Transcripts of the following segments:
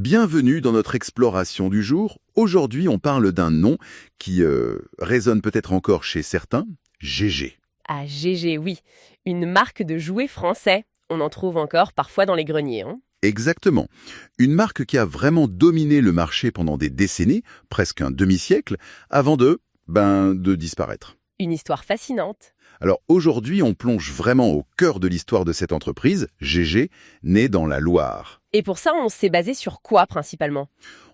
Bienvenue dans notre exploration du jour. Aujourd'hui, on parle d'un nom qui résonne peut-être encore chez certains, GG. Ah, GG, oui. Une marque de jouets français. On en trouve encore parfois dans les greniers. Exactement. Une marque qui a vraiment dominé le marché pendant des décennies, presque un demi-siècle, avant de disparaître. Une histoire fascinante. Alors aujourd'hui, on plonge vraiment au cœur de l'histoire de cette entreprise, GG, née dans la Loire. Et pour ça, on s'est basé sur quoi principalement?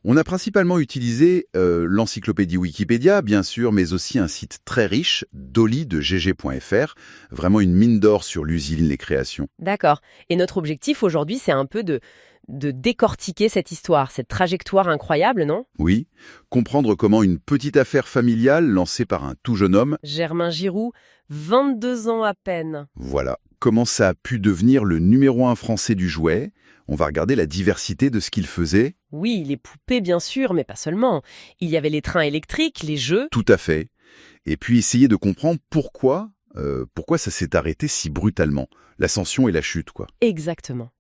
On a principalement utilisé l'encyclopédie Wikipédia, bien sûr, mais aussi un site très riche, Dolly de gg.fr, vraiment une mine d'or sur l'usine, les créations. D'accord. Et notre objectif aujourd'hui, c'est un peu de décortiquer cette histoire, cette trajectoire incroyable, non? Oui, comprendre comment une petite affaire familiale lancée par un tout jeune homme, Germain Giroux, 22 ans à peine. voilà, comment ça a pu devenir le numéro 1 français du jouet. On va regarder la diversité de ce qu'il faisait. Oui, les poupées bien sûr, mais pas seulement. Il y avait les trains électriques, les jeux. Tout à fait. Et puis essayer de comprendre pourquoi ça s'est arrêté si brutalement. L'ascension et la chute, quoi. Exactement.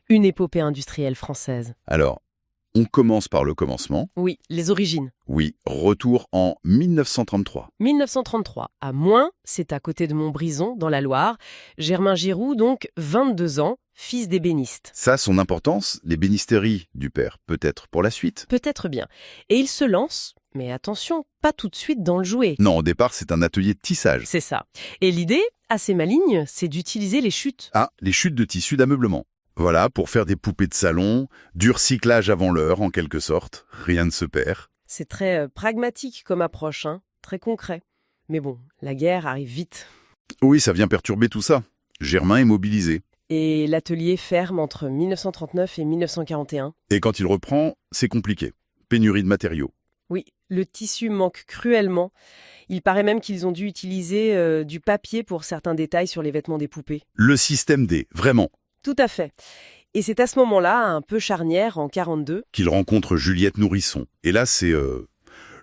Une épopée industrielle française. Alors, on commence par le commencement. Oui, les origines. Oui, retour en 1933. 1933, à Moins, c'est à côté de Montbrison, dans la Loire. Germain Giroux, donc 22 ans, fils d'ébéniste. Ça, son importance, les bénisteries du père, peut-être pour la suite. Peut-être bien. Et il se lance, mais attention, pas tout de suite dans le jouet. Non, au départ, c'est un atelier de tissage. C'est ça. Et l'idée, assez maligne, c'est d'utiliser les chutes. Ah, les chutes de tissu d'ameublement. Voilà, pour faire des poupées de salon, du recyclage avant l'heure, en quelque sorte. Rien ne se perd. C'est très pragmatique comme approche, très concret. Mais bon, la guerre arrive vite. Oui, ça vient perturber tout ça. Germain est mobilisé. Et l'atelier ferme entre 1939 et 1941. Et quand il reprend, c'est compliqué. Pénurie de matériaux. Oui, le tissu manque cruellement. Il paraît même qu'ils ont dû utiliser du papier pour certains détails sur les vêtements des poupées. Le système D, vraiment. Tout à fait. Et c'est à ce moment-là, un peu charnière, en 42, Qu'il rencontre Juliette Nourrisson. Et là, c'est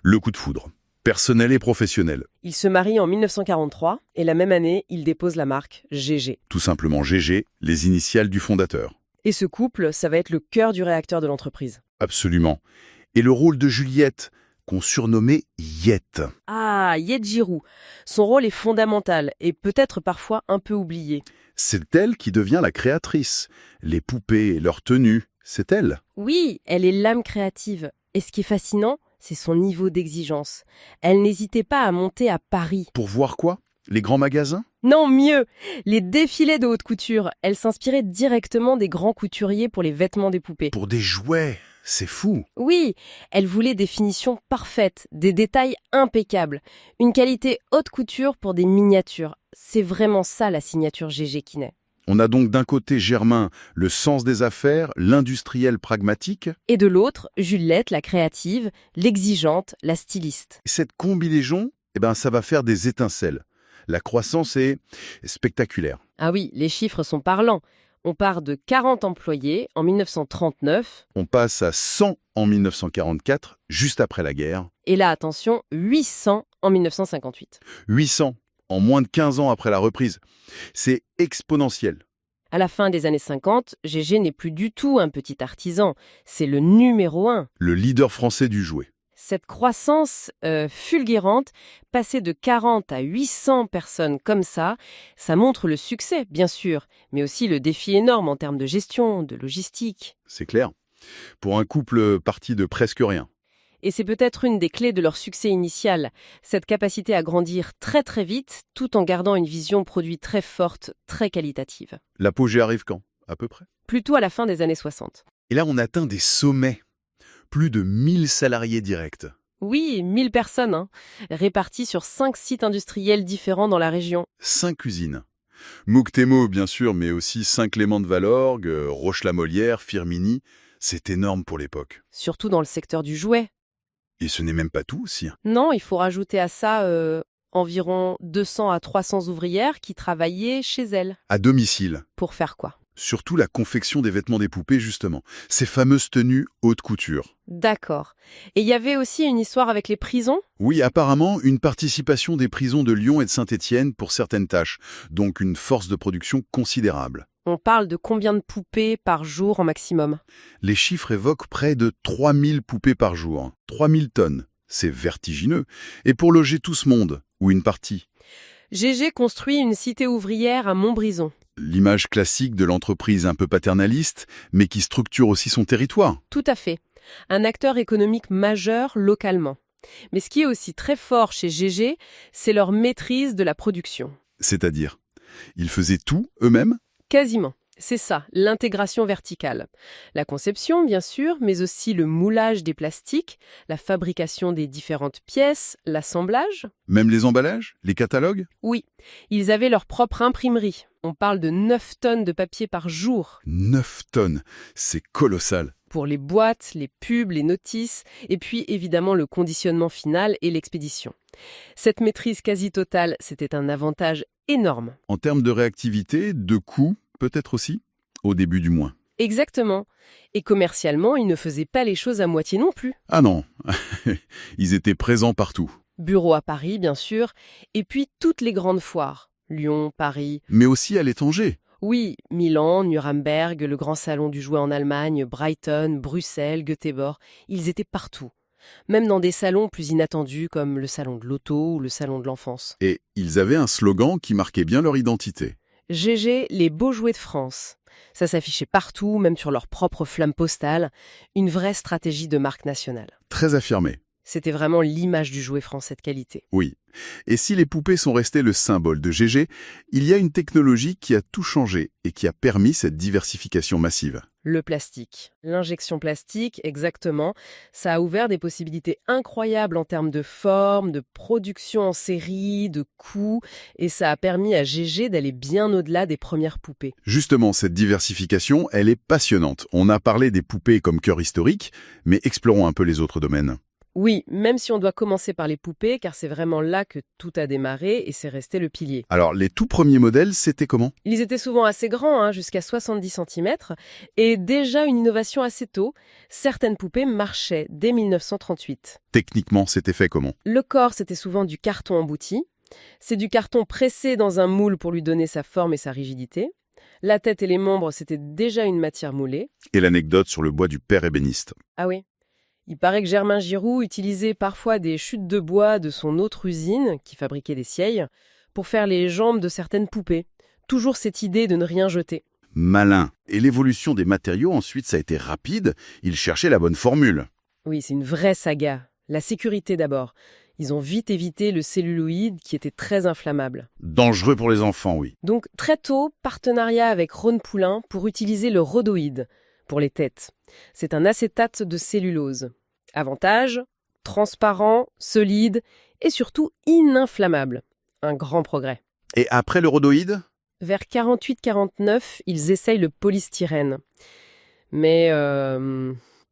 le coup de foudre. Personnel et professionnel. il se marie en 1943 et la même année, il dépose la marque GG. Tout simplement GG, les initiales du fondateur. Et ce couple, ça va être le cœur du réacteur de l'entreprise. Absolument. Et le rôle de Juliette, qu'on surnommait Yette. Ah, Yette Giroux. Son rôle est fondamental et peut-être parfois un peu oublié. C'est elle qui devient la créatrice. Les poupées et leurs tenues, c'est elle. Oui, elle est l'âme créative. Et ce qui est fascinant, c'est son niveau d'exigence. Elle n'hésitait pas à monter à Paris. Pour voir quoi? Les grands magasins? Non, mieux, les défilés de haute couture. Elle s'inspirait directement des grands couturiers pour les vêtements des poupées. Pour des jouets, c'est fou. Oui, elle voulait des finitions parfaites, des détails impeccables, une qualité haute couture pour des miniatures. C'est vraiment ça la signature GG qui naît. On a donc d'un côté Germain, le sens des affaires, l'industriel pragmatique. Et de l'autre, Juliette, la créative, l'exigeante, la styliste. Cette combinaison, ça va faire des étincelles. La croissance est spectaculaire. Ah oui, les chiffres sont parlants. On part de 40 employés en 1939, On passe à 100 en 1944, juste après la guerre. et là, attention, 800 en 1958. 800 en moins de 15 ans après la reprise. C'est exponentiel. À la fin des années 50, GG n'est plus du tout un petit artisan, c'est le numéro 1. Le leader français du jouet. Cette croissance fulgurante, passer de 40 à 800 personnes comme ça montre le succès, bien sûr, mais aussi le défi énorme en termes de gestion, de logistique. C'est clair. Pour un couple parti de presque rien. Et c'est peut-être une des clés de leur succès initial, cette capacité à grandir très très vite, tout en gardant une vision produit très forte, très qualitative. L'apogée arrive quand, à peu près? Plutôt à la fin des années 60. Et là, on atteint des sommets. Plus de 1000 salariés directs. Oui, 1000 personnes, réparties sur 5 sites industriels différents dans la région. 5 usines. Mouctémo, bien sûr, mais aussi Saint-Clément-de-Valorgue, Roche-la-Molière, Firminy. C'est énorme pour l'époque. Surtout dans le secteur du jouet. Et ce n'est même pas tout aussi. Non, il faut rajouter à ça environ 200 à 300 ouvrières qui travaillaient chez elles. À domicile. Pour faire quoi? Surtout la confection des vêtements des poupées, justement. Ces fameuses tenues haute couture. D'accord. Et il y avait aussi une histoire avec les prisons? Oui, apparemment, une participation des prisons de Lyon et de Saint-Étienne pour certaines tâches. Donc une force de production considérable. On parle de combien de poupées par jour en maximum? Les chiffres évoquent près de 3000 poupées par jour. 3000 tonnes. C'est vertigineux. Et pour loger tout ce monde, ou une partie. GG construit une cité ouvrière à Montbrison. L'image classique de l'entreprise un peu paternaliste, mais qui structure aussi son territoire. Tout à fait. Un acteur économique majeur localement. Mais ce qui est aussi très fort chez GG, c'est leur maîtrise de la production. C'est-à-dire, ils faisaient tout eux-mêmes? Quasiment. C'est ça, l'intégration verticale. La conception, bien sûr, mais aussi le moulage des plastiques, la fabrication des différentes pièces, l'assemblage. Même les emballages? Les catalogues? Oui, ils avaient leur propre imprimerie. On parle de 9 tonnes de papier par jour. 9 tonnes, c'est colossal. Pour les boîtes, les pubs, les notices, et puis évidemment le conditionnement final et l'expédition. Cette maîtrise quasi totale, c'était un avantage énorme. En termes de réactivité, de coût, peut-être aussi? Au début du moins. Exactement. Et commercialement, ils ne faisaient pas les choses à moitié non plus. Ah non, ils étaient présents partout. Bureau à Paris, bien sûr, et puis toutes les grandes foires. Lyon, Paris. Mais aussi à l'étranger. Oui, Milan, Nuremberg, le grand salon du jouet en Allemagne, Brighton, Bruxelles, Göteborg, ils étaient partout. Même dans des salons plus inattendus comme le salon de l'auto ou le salon de l'enfance. Et ils avaient un slogan qui marquait bien leur identité. GG, les beaux jouets de France. Ça s'affichait partout, même sur leur propre flamme postale. Une vraie stratégie de marque nationale. Très affirmé. C'était vraiment l'image du jouet français de qualité. Oui. Et si les poupées sont restées le symbole de GG, il y a une technologie qui a tout changé et qui a permis cette diversification massive. Le plastique. L'injection plastique, exactement. Ça a ouvert des possibilités incroyables en termes de forme, de production en série, de coûts, et ça a permis à GG d'aller bien au-delà des premières poupées. Justement, cette diversification, elle est passionnante. On a parlé des poupées comme cœur historique, mais explorons un peu les autres domaines. Oui, même si on doit commencer par les poupées, car c'est vraiment là que tout a démarré et c'est resté le pilier. Alors, les tout premiers modèles, c'était comment? Ils étaient souvent assez grands, jusqu'à 70 cm, et déjà une innovation assez tôt, certaines poupées marchaient dès 1938. Techniquement, c'était fait comment? Le corps, c'était souvent du carton embouti. C'est du carton pressé dans un moule pour lui donner sa forme et sa rigidité. La tête et les membres, c'était déjà une matière moulée. Et l'anecdote sur le bois du père ébéniste. Ah oui. Il paraît que Germain Giroux utilisait parfois des chutes de bois de son autre usine, qui fabriquait des sieilles, pour faire les jambes de certaines poupées. Toujours cette idée de ne rien jeter. Malin. Et l'évolution des matériaux, ensuite, ça a été rapide. Ils cherchaient la bonne formule. Oui, c'est une vraie saga. La sécurité d'abord. Ils ont vite évité le celluloïd qui était très inflammable. Dangereux pour les enfants, oui. Donc très tôt, partenariat avec Rhône Poulain pour utiliser le rhodoïde pour les têtes. C'est un acétate de cellulose. Avantage, transparent, solide et surtout ininflammable. Un grand progrès. Et après le rhodoïde? Vers 48-49, ils essayent le polystyrène. Mais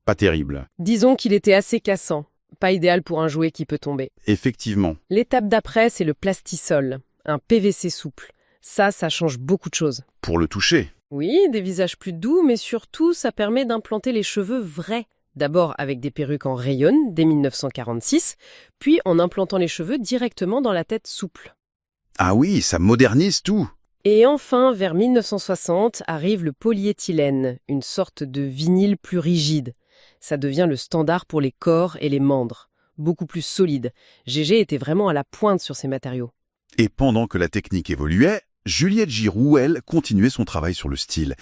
Pas terrible. disons qu'il était assez cassant. Pas idéal pour un jouet qui peut tomber. Effectivement. L'étape d'après, c'est le plastisol, un PVC souple. Ça change beaucoup de choses. Pour le toucher. Oui, des visages plus doux, mais surtout, ça permet d'implanter les cheveux vrais. D'abord avec des perruques en rayon dès 1946, puis en implantant les cheveux directement dans la tête souple. Ah oui, ça modernise tout. Et enfin, vers 1960, arrive le polyéthylène, une sorte de vinyle plus rigide. Ça devient le standard pour les corps et les mandres, beaucoup plus solide. GG était vraiment à la pointe sur ces matériaux. Et pendant que la technique évoluait, Juliette Giroux, elle, continuait son travail sur le style.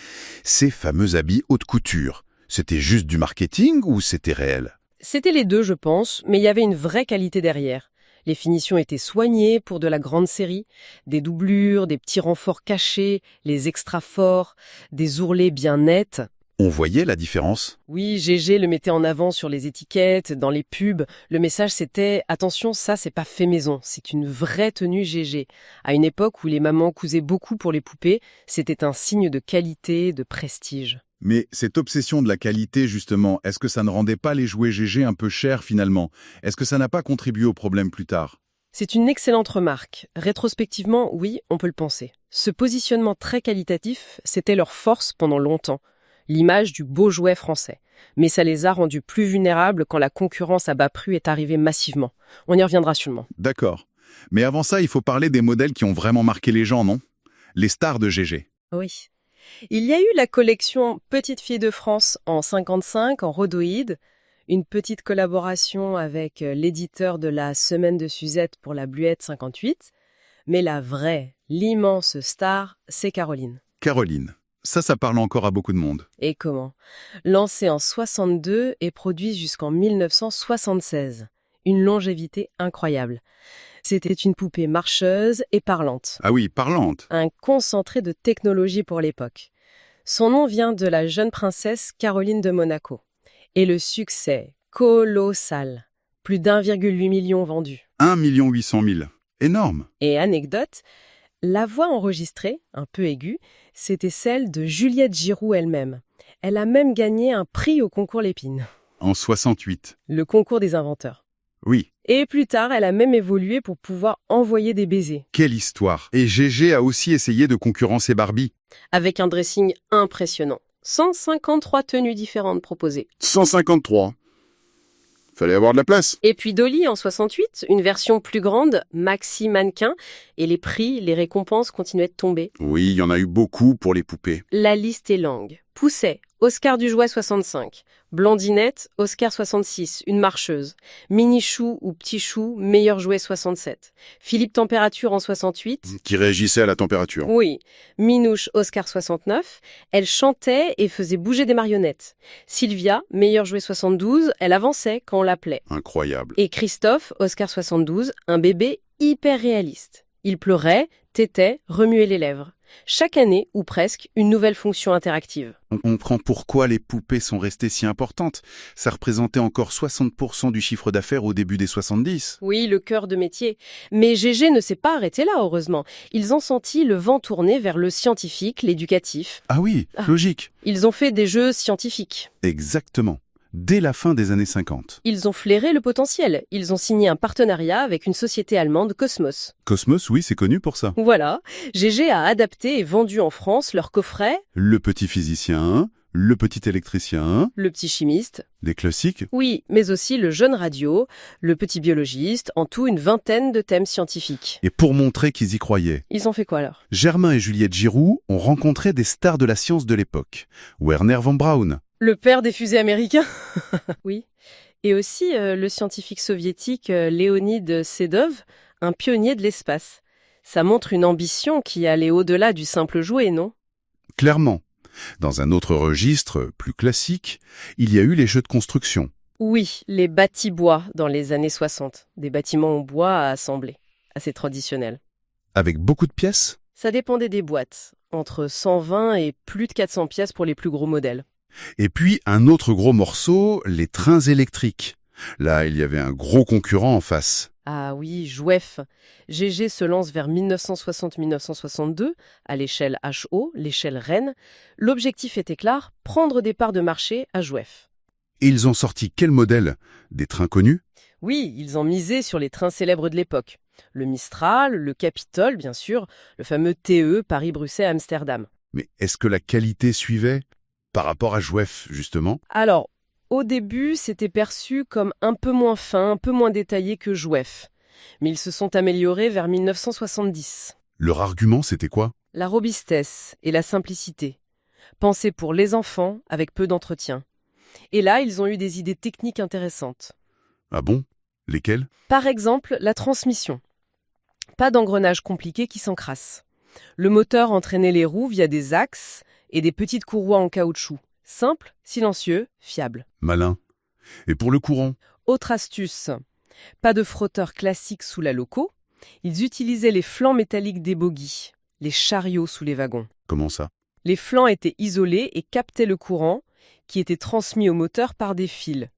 Ces fameux habits haute couture, c'était juste du marketing ou c'était réel? C'était les deux, je pense, mais il y avait une vraie qualité derrière. Les finitions étaient soignées pour de la grande série, des doublures, des petits renforts cachés, les extra forts, des ourlets bien nets. On voyait la différence? Oui, GG le mettait en avant sur les étiquettes, dans les pubs. Le message c'était « Attention, ça c'est pas fait maison, c'est une vraie tenue GG ». À une époque où les mamans cousaient beaucoup pour les poupées, c'était un signe de qualité, de prestige. Mais cette obsession de la qualité, justement, est-ce que ça ne rendait pas les jouets GG un peu chers finalement? Est-ce que ça n'a pas contribué au problème plus tard? C'est une excellente remarque. Rétrospectivement, oui, on peut le penser. Ce positionnement très qualitatif, c'était leur force pendant longtemps. L'image du beau jouet français. Mais ça les a rendus plus vulnérables quand la concurrence à bas prix est arrivée massivement. On y reviendra sûrement. D'accord. Mais avant ça, il faut parler des modèles qui ont vraiment marqué les gens, non? Les stars de GG. Oui. Il y a eu la collection Petite fille de France en 55 en rhodoïde, une petite collaboration avec l'éditeur de la Semaine de Suzette pour la Bluette 58, mais la vraie, l'immense star, c'est Caroline. Caroline. Ça parle encore à beaucoup de monde. Et comment? Lancée en 62 et produite jusqu'en 1976. Une longévité incroyable. C'était une poupée marcheuse et parlante. Ah oui, parlante. Un concentré de technologie pour l'époque. Son nom vient de la jeune princesse Caroline de Monaco. Et le succès, colossal. Plus d'1,8 million vendus. 1 800 000. Énorme. Et anecdote, la voix enregistrée, un peu aiguë, c'était celle de Juliette Giroux elle-même. Elle a même gagné un prix au concours Lépine. En 68. Le concours des inventeurs. Oui. Et plus tard, elle a même évolué pour pouvoir envoyer des baisers. Quelle histoire. Et Gégé a aussi essayé de concurrencer Barbie. Avec un dressing impressionnant. 153 tenues différentes proposées. 153. Fallait avoir de la place. Et puis Dolly en 68, une version plus grande, maxi mannequin, et les prix, les récompenses continuaient de tomber. Oui, il y en a eu beaucoup pour les poupées. La liste est longue. Pousset, Oscar du jouet 65. Blondinette, Oscar 66, une marcheuse. Mini-chou ou petit chou, meilleur jouet 67. Philippe Température en 68. Qui réagissait à la température. Oui. Minouche, Oscar 69. Elle chantait et faisait bouger des marionnettes. Sylvia, meilleur jouet 72, elle avançait quand on l'appelait. Incroyable. Et Christophe, Oscar 72, un bébé hyper réaliste. Il pleurait, tétait, remuait les lèvres. Chaque année, ou presque, une nouvelle fonction interactive. On comprend pourquoi les poupées sont restées si importantes. Ça représentait encore 60% du chiffre d'affaires au début des 70. Oui, le cœur de métier. Mais Gégé ne s'est pas arrêté là, heureusement. Ils ont senti le vent tourner vers le scientifique, l'éducatif. Ah oui, logique. Ils ont fait des jeux scientifiques. Exactement. Dès la fin des années 50. Ils ont flairé le potentiel. Ils ont signé un partenariat avec une société allemande, Cosmos. Cosmos, oui, c'est connu pour ça. Voilà, Gégé a adapté et vendu en France leur coffret, Le petit physicien, le petit électricien, le petit chimiste, des classiques. oui, mais aussi le jeune radio, le petit biologiste, en tout une vingtaine de thèmes scientifiques. Et pour montrer qu'ils y croyaient, Ils ont fait quoi alors? Germain et Juliette Giroux ont rencontré des stars de la science de l'époque. Werner von Braun, Le père des fusées américains. Oui. Et aussi le scientifique soviétique Léonid Sedov, un pionnier de l'espace. Ça montre une ambition qui allait au-delà du simple jouet, non? clairement. Dans un autre registre, plus classique, il y a eu les jeux de construction. Oui, les bâtis-bois dans les années 60. Des bâtiments en bois à assembler. Assez traditionnel. Avec beaucoup de pièces. Ça dépendait des boîtes. Entre 120 et plus de 400 pièces pour les plus gros modèles. Et puis un autre gros morceau, les trains électriques. Là, il y avait un gros concurrent en face. Ah oui, Jouef. Gégé se lance vers 1960-1962, à l'échelle HO, l'échelle Rennes. L'objectif était clair, prendre des parts de marché à Jouef. Et ils ont sorti quel modèle? Des trains connus? Oui, ils ont misé sur les trains célèbres de l'époque. Le Mistral, le Capitole, bien sûr, le fameux TE Paris-Bruxelles-Amsterdam. Mais est-ce que la qualité suivait? Par rapport à Jouef, justement? Alors, au début, c'était perçu comme un peu moins fin, un peu moins détaillé que Jouef. Mais ils se sont améliorés vers 1970. Leur argument, c'était quoi? La robustesse et la simplicité. Pensés pour les enfants, avec peu d'entretien. Et là, ils ont eu des idées techniques intéressantes. Ah bon? Lesquels? Par exemple, la transmission. Pas d'engrenage compliqué qui s'encrasse. Le moteur entraînait les roues via des axes et des petites courroies en caoutchouc. Simple, silencieux, fiable. Malin. Et pour le courant? Autre astuce. Pas de frotteur classique sous la loco. Ils utilisaient les flancs métalliques des bogies, les chariots sous les wagons. Comment ça? Les flancs étaient isolés et captaient le courant, qui était transmis au moteur par des fils.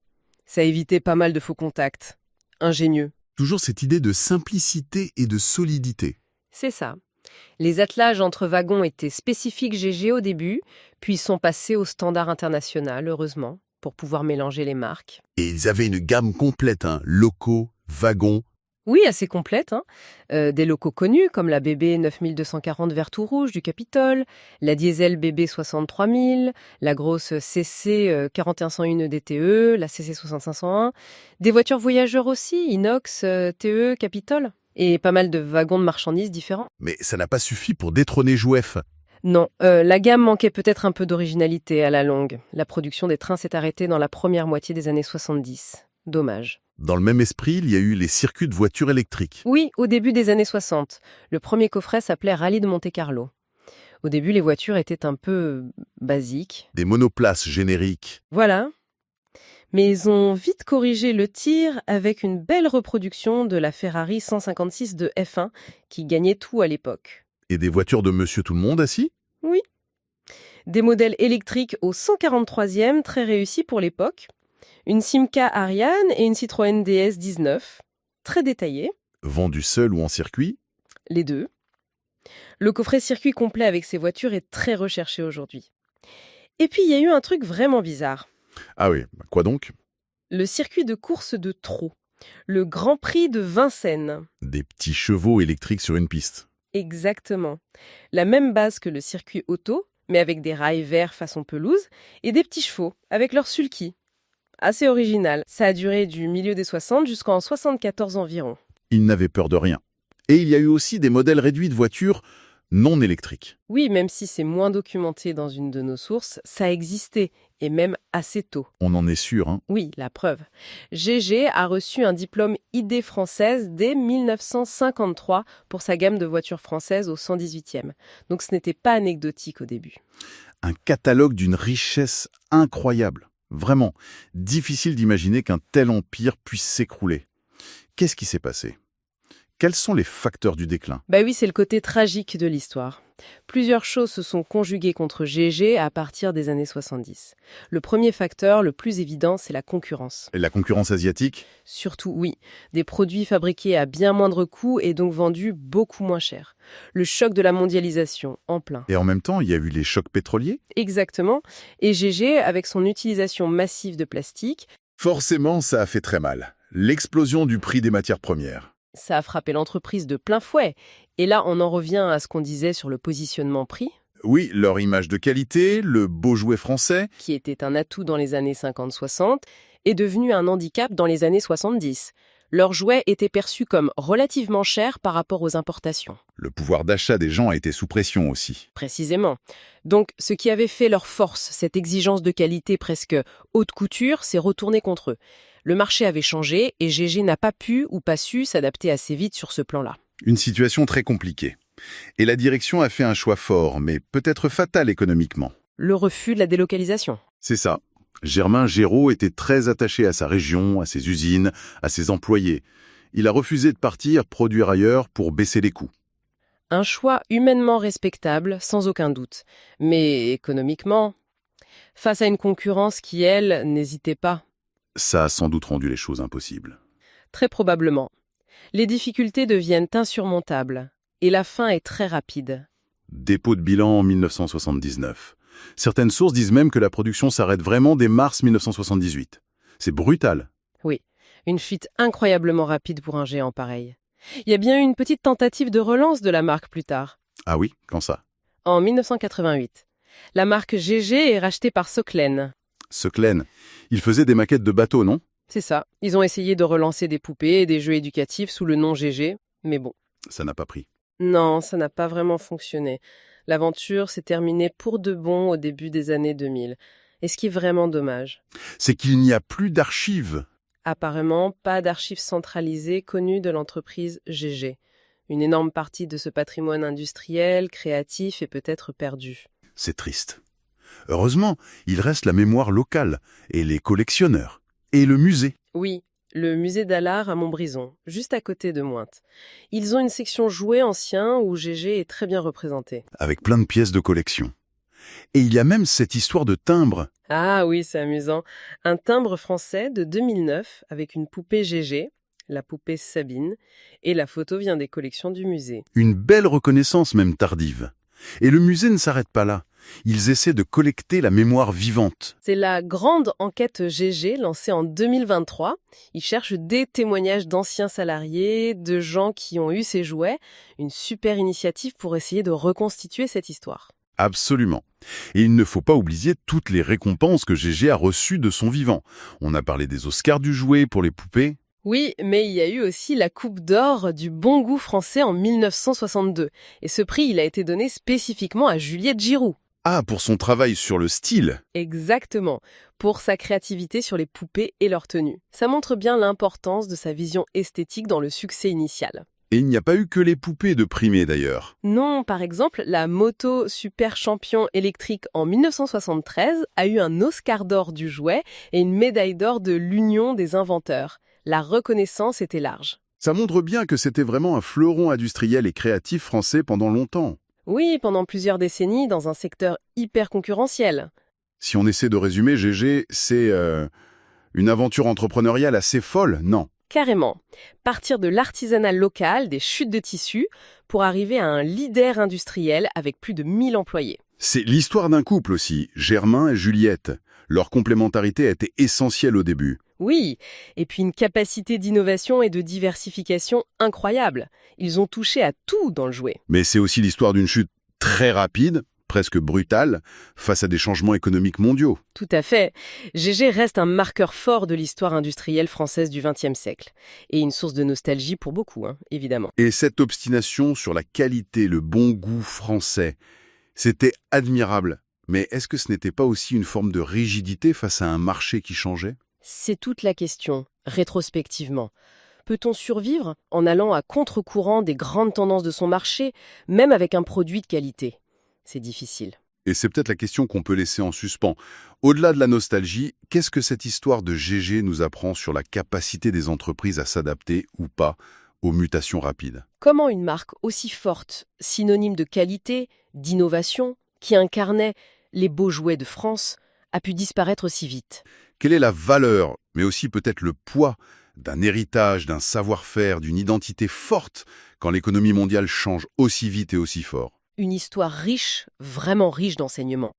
Ça évitait pas mal de faux contacts. Ingénieux. Toujours cette idée de simplicité et de solidité. C'est ça. Les attelages entre wagons étaient spécifiques GG au début, puis sont passés au standard international, heureusement, pour pouvoir mélanger les marques. Et ils avaient une gamme complète, locaux, wagons. Oui, assez complète. Des locaux connus comme la BB 9240 vert tout rouge du Capitole, la diesel BB 63000, la grosse CC 41101 DTE, la CC 6501, des voitures voyageurs aussi, Inox, TE, Capitole, et pas mal de wagons de marchandises différents. Mais ça n'a pas suffi pour détrôner Jouef. Non, la gamme manquait peut-être un peu d'originalité à la longue. La production des trains s'est arrêtée dans la première moitié des années 70. Dommage. Dans le même esprit, il y a eu les circuits de voitures électriques. Oui, au début des années 60. Le premier coffret s'appelait Rallye de Monte-Carlo. Au début, les voitures étaient un peu basiques. Des monoplaces génériques. Voilà. Mais ils ont vite corrigé le tir avec une belle reproduction de la Ferrari 156 de F1 qui gagnait tout à l'époque. Et des voitures de Monsieur Tout-le-Monde assis. Oui. Des modèles électriques au 143e, très réussis pour l'époque. Une Simca Ariane et une Citroën DS 19, très détaillées, Vendus seuls ou en circuit. les deux. Le coffret circuit complet avec ces voitures est très recherché aujourd'hui. Et puis, il y a eu un truc vraiment bizarre. Ah oui, quoi donc? Le circuit de course de trot. Le Grand Prix de Vincennes. Des petits chevaux électriques sur une piste. Exactement. La même base que le circuit auto, mais avec des rails verts façon pelouse, et des petits chevaux, avec leurs sulky. Assez original. Ça a duré du milieu des 60 jusqu'en 74 environ. Ils n'avaient peur de rien. Et il y a eu aussi des modèles réduits de voitures non électriques. Oui, même si c'est moins documenté dans une de nos sources, ça existait, et même assez tôt. On en est sûr, hein. Oui, la preuve. GG a reçu un diplôme ID française dès 1953 pour sa gamme de voitures françaises au 118e. Donc ce n'était pas anecdotique au début. Un catalogue d'une richesse incroyable. Vraiment, difficile d'imaginer qu'un tel empire puisse s'écrouler. Qu'est-ce qui s'est passé? Quels sont les facteurs du déclin? Bah oui, c'est le côté tragique de l'histoire. Plusieurs choses se sont conjuguées contre GG à partir des années 70. Le premier facteur, le plus évident, c'est la concurrence. Et la concurrence asiatique? Surtout, oui, des produits fabriqués à bien moindre coût et donc vendus beaucoup moins cher. Le choc de la mondialisation, en plein. Et en même temps, il y a eu les chocs pétroliers? Exactement. Et GG, avec son utilisation massive de plastique, Forcément, ça a fait très mal. L'explosion du prix des matières premières. ça a frappé l'entreprise de plein fouet. Et là, on en revient à ce qu'on disait sur le positionnement prix, Oui, leur image de qualité, le beau jouet français. qui était un atout dans les années 50-60, est devenu un handicap dans les années 70. Leurs jouets étaient perçus comme relativement chers par rapport aux importations. Le pouvoir d'achat des gens a été sous pression aussi. Précisément. Donc, ce qui avait fait leur force, cette exigence de qualité presque haute couture, s'est retourné contre eux. Le marché avait changé et GG n'a pas pu ou pas su s'adapter assez vite sur ce plan-là. Une situation très compliquée. Et la direction a fait un choix fort, mais peut-être fatal économiquement. Le refus de la délocalisation. C'est ça. Germain Géraud était très attaché à sa région, à ses usines, à ses employés. Il a refusé de partir produire ailleurs pour baisser les coûts. Un choix humainement respectable, sans aucun doute. Mais économiquement, face à une concurrence qui, elle, n'hésitait pas. Ça a sans doute rendu les choses impossibles. Très probablement. Les difficultés deviennent insurmontables. Et la fin est très rapide. Dépôt de bilan en 1979. Certaines sources disent même que la production s'arrête vraiment dès mars 1978. C'est brutal. Oui, une fuite incroyablement rapide pour un géant pareil. Il y a bien eu une petite tentative de relance de la marque plus tard. Ah oui, quand ça? En 1988. La marque GG est rachetée par Soklen. Seclen. Il faisait des maquettes de bateaux, non? C'est ça. Ils ont essayé de relancer des poupées et des jeux éducatifs sous le nom GG, mais bon. Ça n'a pas pris. Non, ça n'a pas vraiment fonctionné. L'aventure s'est terminée pour de bon au début des années 2000. Et ce qui est vraiment dommage. C'est qu'il n'y a plus d'archives. Apparemment, pas d'archives centralisées connues de l'entreprise GG. Une énorme partie de ce patrimoine industriel, créatif est peut-être perdue. C'est triste. Heureusement, il reste la mémoire locale, et les collectionneurs, et le musée. Oui, le musée d'Allard à Montbrison, juste à côté de Mointe. Ils ont une section jouets anciens où GG est très bien représenté. Avec plein de pièces de collection. Et il y a même cette histoire de timbre. Ah oui, c'est amusant. Un timbre français de 2009 avec une poupée GG, la poupée Sabine, et la photo vient des collections du musée. Une belle reconnaissance même tardive. Et le musée ne s'arrête pas là. Ils essaient de collecter la mémoire vivante. C'est la grande enquête GG lancée en 2023. Ils cherchent des témoignages d'anciens salariés, de gens qui ont eu ces jouets. Une super initiative pour essayer de reconstituer cette histoire. Absolument. Et il ne faut pas oublier toutes les récompenses que GG a reçues de son vivant. On a parlé des Oscars du jouet pour les poupées. Oui, mais il y a eu aussi la Coupe d'or du bon goût français en 1962. Et ce prix, il a été donné spécifiquement à Juliette Giroux. Ah, pour son travail sur le style. Exactement, pour sa créativité sur les poupées et leur tenue. Ça montre bien l'importance de sa vision esthétique dans le succès initial. Et il n'y a pas eu que les poupées de primés d'ailleurs. Non, par exemple, la moto Super Champion électrique en 1973 a eu un Oscar d'or du jouet et une médaille d'or de l'Union des inventeurs. La reconnaissance était large. Ça montre bien que c'était vraiment un fleuron industriel et créatif français pendant longtemps. Oui, pendant plusieurs décennies, dans un secteur hyper concurrentiel. Si on essaie de résumer, GG, c'est une aventure entrepreneuriale assez folle, non? Carrément. Partir de l'artisanat local, des chutes de tissus, pour arriver à un leader industriel avec plus de 1000 employés. C'est l'histoire d'un couple aussi, Germain et Juliette. Leur complémentarité a été essentielle au début. Oui, et puis une capacité d'innovation et de diversification incroyable. Ils ont touché à tout dans le jouet. Mais c'est aussi l'histoire d'une chute très rapide, presque brutale, face à des changements économiques mondiaux. Tout à fait. GG reste un marqueur fort de l'histoire industrielle française du XXe siècle. Et une source de nostalgie pour beaucoup, évidemment. Et cette obstination sur la qualité, le bon goût français, c'était admirable. Mais est-ce que ce n'était pas aussi une forme de rigidité face à un marché qui changeait ? C'est toute la question, rétrospectivement. Peut-on survivre en allant à contre-courant des grandes tendances de son marché, même avec un produit de qualité ? C'est difficile. Et c'est peut-être la question qu'on peut laisser en suspens. Au-delà de la nostalgie, qu'est-ce que cette histoire de GG nous apprend sur la capacité des entreprises à s'adapter ou pas aux mutations rapides ? Comment une marque aussi forte, synonyme de qualité, d'innovation, qui incarnait les beaux jouets de France, a pu disparaître si vite ? Quelle est la valeur, mais aussi peut-être le poids, d'un héritage, d'un savoir-faire, d'une identité forte quand l'économie mondiale change aussi vite et aussi fort ? Une histoire riche, vraiment riche d'enseignements.